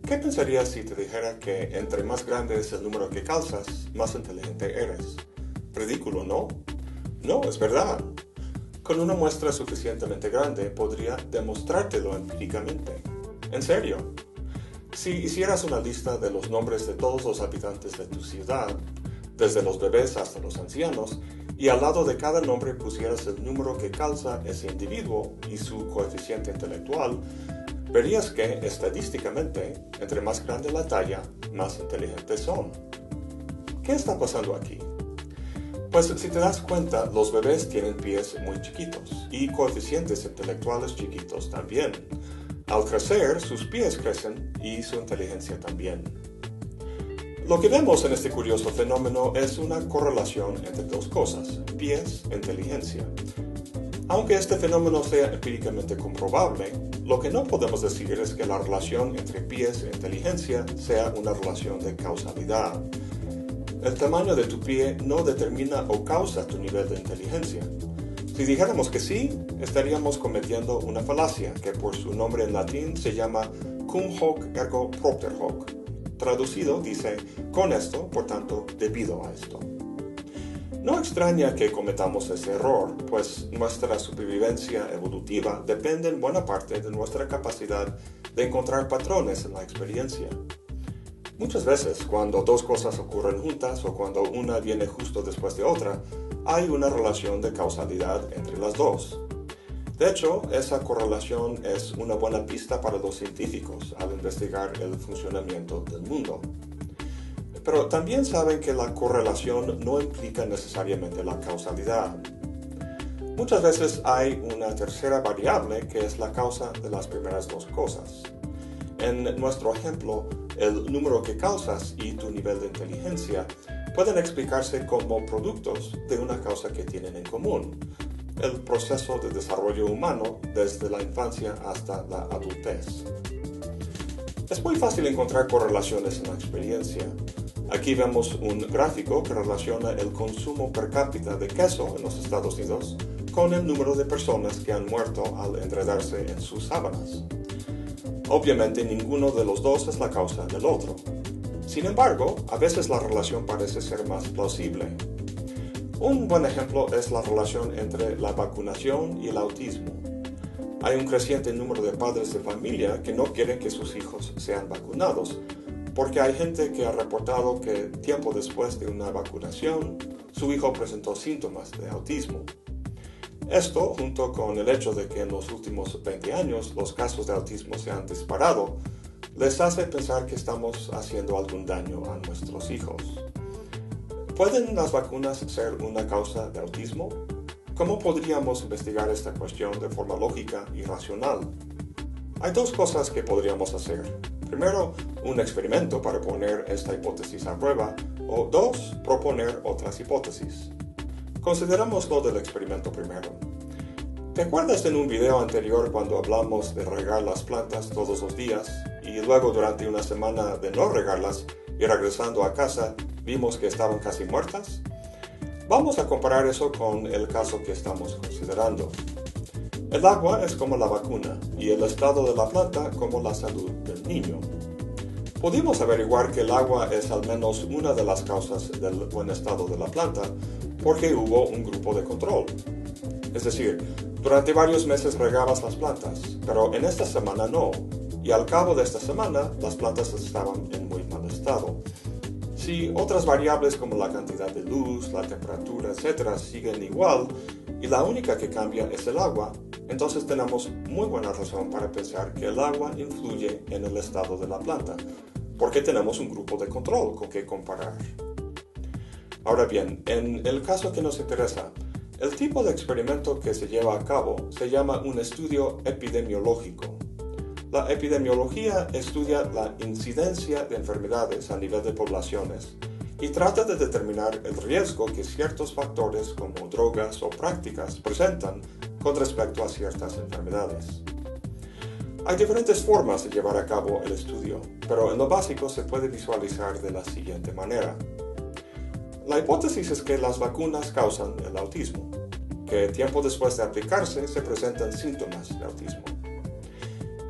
¿Qué pensarías si te dijera que entre más grande es el número que calzas, más inteligente eres? Ridículo, ¿no? No, es verdad. Con una muestra suficientemente grande podría demostrártelo empíricamente. En serio. Si hicieras una lista de los nombres de todos los habitantes de tu ciudad, desde los bebés hasta los ancianos, y al lado de cada nombre pusieras el número que calza ese individuo y su coeficiente intelectual, verías que, estadísticamente, entre más grande la talla, más inteligentes son. ¿Qué está pasando aquí? Pues si te das cuenta, los bebés tienen pies muy chiquitos y coeficientes intelectuales chiquitos también. Al crecer, sus pies crecen y su inteligencia también. Lo que vemos en este curioso fenómeno es una correlación entre dos cosas, pies e inteligencia. Aunque este fenómeno sea empíricamente comprobable, lo que no podemos decir es que la relación entre pies e inteligencia sea una relación de causalidad. El tamaño de tu pie no determina o causa tu nivel de inteligencia. Si dijéramos que sí, estaríamos cometiendo una falacia que por su nombre en latín se llama cum hoc ergo propter hoc. Traducido dice, con esto, por tanto, debido a esto. No extraña que cometamos ese error, pues nuestra supervivencia evolutiva depende en buena parte de nuestra capacidad de encontrar patrones en la experiencia. Muchas veces, cuando dos cosas ocurren juntas o cuando una viene justo después de otra, hay una relación de causalidad entre las dos. De hecho, esa correlación es una buena pista para los científicos al investigar el funcionamiento del mundo. Pero también saben que la correlación no implica necesariamente la causalidad. Muchas veces hay una tercera variable que es la causa de las primeras dos cosas. En nuestro ejemplo, el número que calzas y tu nivel de inteligencia pueden explicarse como productos de una causa que tienen en común, el proceso de desarrollo humano desde la infancia hasta la adultez. Es muy fácil encontrar correlaciones en la experiencia. Aquí vemos un gráfico que relaciona el consumo per cápita de queso en los Estados Unidos con el número de personas que han muerto al enredarse en sus sábanas. Obviamente ninguno de los dos es la causa del otro. Sin embargo, a veces la relación parece ser más plausible. Un buen ejemplo es la relación entre la vacunación y el autismo. Hay un creciente número de padres de familia que no quieren que sus hijos sean vacunados, porque hay gente que ha reportado que tiempo después de una vacunación, su hijo presentó síntomas de autismo. Esto, junto con el hecho de que en los últimos 20 años los casos de autismo se han disparado, les hace pensar que estamos haciendo algún daño a nuestros hijos. ¿Pueden las vacunas ser una causa de autismo? ¿Cómo podríamos investigar esta cuestión de forma lógica y racional? Hay dos cosas que podríamos hacer. Primero, un experimento para poner esta hipótesis a prueba, o dos, proponer otras hipótesis. Consideramos lo del experimento primero. ¿Te acuerdas en un video anterior cuando hablamos de regar las plantas todos los días y luego durante una semana de no regarlas y regresando a casa vimos que estaban casi muertas? Vamos a comparar eso con el caso que estamos considerando. El agua es como la vacuna y el estado de la planta como la salud del niño. Pudimos averiguar que el agua es al menos una de las causas del buen estado de la planta porque hubo un grupo de control. Es decir, durante varios meses regabas las plantas, pero en esta semana no, y al cabo de esta semana las plantas estaban en muy mal estado. Si otras variables como la cantidad de luz, la temperatura, etc. siguen igual, y la única que cambia es el agua, entonces tenemos muy buena razón para pensar que el agua influye en el estado de la planta, porque tenemos un grupo de control con que comparar. Ahora bien, en el caso que nos interesa, el tipo de experimento que se lleva a cabo se llama un estudio epidemiológico. La epidemiología estudia la incidencia de enfermedades a nivel de poblaciones y trata de determinar el riesgo que ciertos factores como drogas o prácticas presentan con respecto a ciertas enfermedades. Hay diferentes formas de llevar a cabo el estudio, pero en lo básico se puede visualizar de la siguiente manera. La hipótesis es que las vacunas causan el autismo, que tiempo después de aplicarse se presentan síntomas de autismo.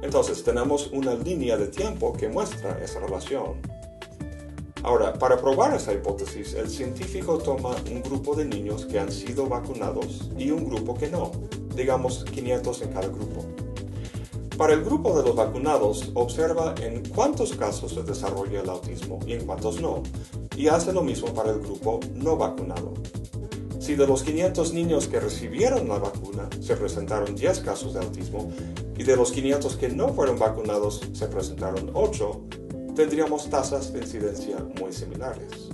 Entonces tenemos una línea de tiempo que muestra esa relación. Ahora, para probar esa hipótesis, el científico toma un grupo de niños que han sido vacunados y un grupo que no, digamos 500 en cada grupo. Para el grupo de los vacunados, observa en cuántos casos se desarrolla el autismo y en cuántos no, y hace lo mismo para el grupo no vacunado. Si de los 500 niños que recibieron la vacuna se presentaron 10 casos de autismo y de los 500 que no fueron vacunados se presentaron 8, tendríamos tasas de incidencia muy similares.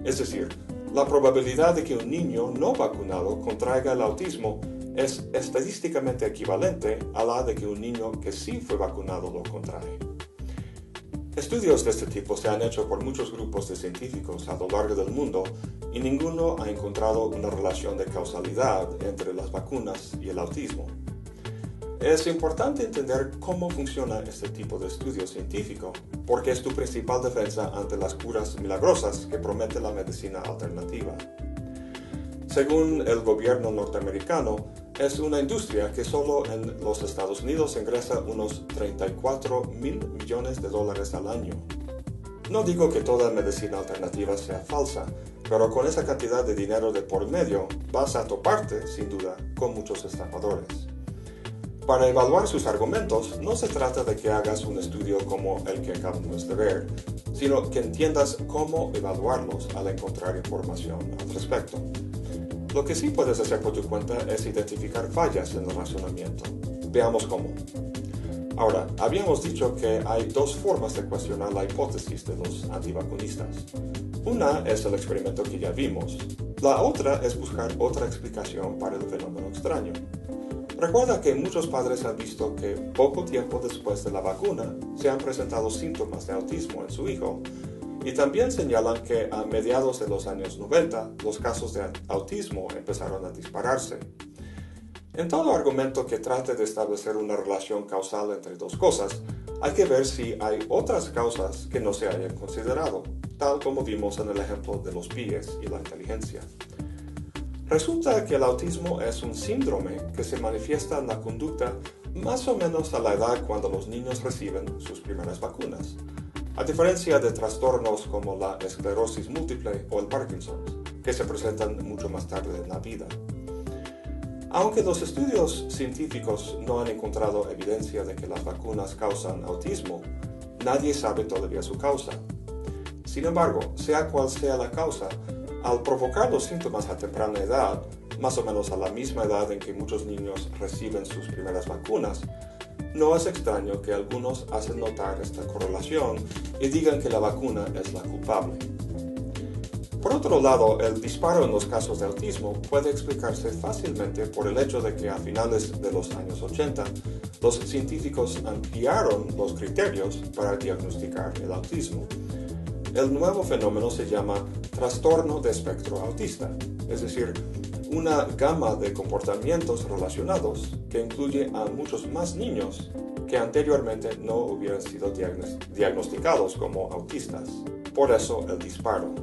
Es decir, la probabilidad de que un niño no vacunado contraiga el autismo es estadísticamente equivalente a la de que un niño que sí fue vacunado lo contrae. Estudios de este tipo se han hecho por muchos grupos de científicos a lo largo del mundo y ninguno ha encontrado una relación de causalidad entre las vacunas y el autismo. Es importante entender cómo funciona este tipo de estudio científico, porque es tu principal defensa ante las curas milagrosas que promete la medicina alternativa. Según el gobierno norteamericano, es una industria que solo en los Estados Unidos ingresa unos 34 mil millones de dólares al año. No digo que toda medicina alternativa sea falsa, pero con esa cantidad de dinero de por medio vas a toparte, sin duda, con muchos estafadores. Para evaluar sus argumentos, no se trata de que hagas un estudio como el que acabamos de ver, sino que entiendas cómo evaluarlos al encontrar información al respecto. Lo que sí puedes hacer por tu cuenta es identificar fallas en el razonamiento. Veamos cómo. Ahora, habíamos dicho que hay dos formas de cuestionar la hipótesis de los antivacunistas. Una es el experimento que ya vimos. La otra es buscar otra explicación para el fenómeno extraño. Recuerda que muchos padres han visto que poco tiempo después de la vacuna se han presentado síntomas de autismo en su hijo, y también señalan que a mediados de los años 90 los casos de autismo empezaron a dispararse. En todo argumento que trate de establecer una relación causal entre dos cosas, hay que ver si hay otras causas que no se hayan considerado, tal como vimos en el ejemplo de los pies y la inteligencia. Resulta que el autismo es un síndrome que se manifiesta en la conducta más o menos a la edad cuando los niños reciben sus primeras vacunas, a diferencia de trastornos como la esclerosis múltiple o el Parkinson, que se presentan mucho más tarde en la vida. Aunque los estudios científicos no han encontrado evidencia de que las vacunas causan autismo, nadie sabe todavía su causa. Sin embargo, sea cual sea la causa, al provocar los síntomas a temprana edad, más o menos a la misma edad en que muchos niños reciben sus primeras vacunas, no es extraño que algunos hacen notar esta correlación y digan que la vacuna es la culpable. Por otro lado, el disparo en los casos de autismo puede explicarse fácilmente por el hecho de que a finales de los años 80, los científicos ampliaron los criterios para diagnosticar el autismo. El nuevo fenómeno se llama trastorno de espectro autista, es decir, una gama de comportamientos relacionados que incluye a muchos más niños que anteriormente no hubieran sido diagnosticados como autistas. Por eso el disparo.